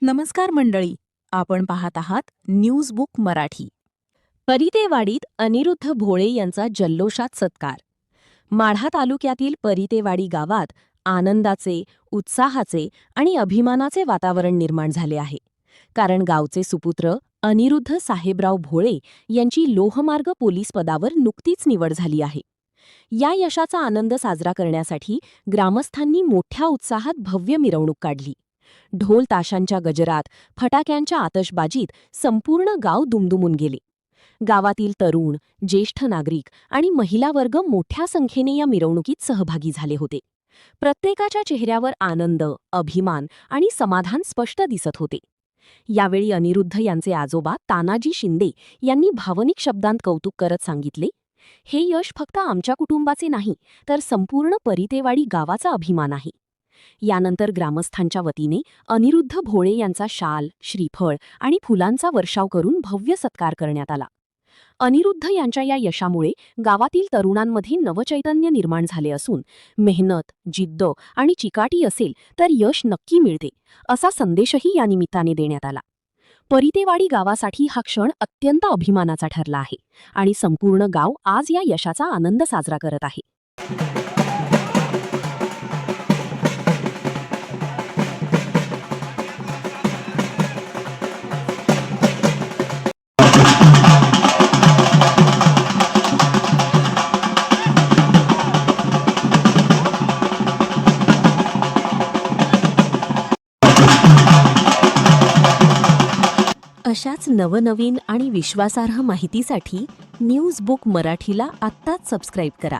नमस्कार मंडळी, आपण पाहत आहात न्यूज बुक मराठी. परितेवाडीत अनिरुद्ध भोळे यांचा जल्लोषात सत्कार. माढा तालुक्यातील परितेवाडी गावात आनंदाचे, उत्साहाचे आणि अभिमानाचे वातावरण निर्माण झाले आहे. कारण गावचे सुपुत्र अनिरुद्ध साहेबराव भोळे यांची लोहमार्ग पोलीस पदावर नुकतीच निवड झाली आहे. या यशाचा आनंद साजरा करण्यासाठी ग्रामस्थांनी मोठ्या उत्साहात भव्य मिरवणूक काढली. ढोल ताशांच्या गजरात, फटाक्यांच्या आतषबाजीत संपूर्ण गाव दुमदुमून गेले. गावातील तरुण, ज्येष्ठ नागरिक आणि महिला वर्ग मोठ्या संख्येने या मिरवणुकीत सहभागी झाले होते. प्रत्येकाच्या चेहऱ्यावर आनंद, अभिमान आणि समाधान स्पष्ट दिसत होते. यावेळी अनिरुद्ध यांचे आजोबा तानाजी शिंदे यांनी भावनिक शब्दांत कौतुक करत सांगितले, "हे यश फक्त आमच्या कुटुंबाचे नाही, तर संपूर्ण परितेवाडी गावाचा अभिमान आहे." यानंतर ग्रामस्थांच्या वतीने अनिरुद्ध भोळे यांचा शाल, श्रीफळ आणि फुलांचा वर्षाव करून भव्य सत्कार करण्यात आला. अनिरुद्ध यांच्या या यशामुळे गावातील तरुणांमध्ये नवचैतन्य निर्माण झाले असून मेहनत, जिद्द आणि चिकाटी असेल तर यश नक्की मिळते, असा संदेशही या निमित्ताने देण्यात आला. परितेवाडी गावासाठी हा क्षण अत्यंत अभिमानाचा ठरला आहे आणि संपूर्ण गाव आज या यशाचा आनंद साजरा करत आहे. अशाच नवनवीन आणि विश्वासार्ह माहितीसाठी न्यूज बुक मराठीला आत्ताच सबस्क्राईब करा.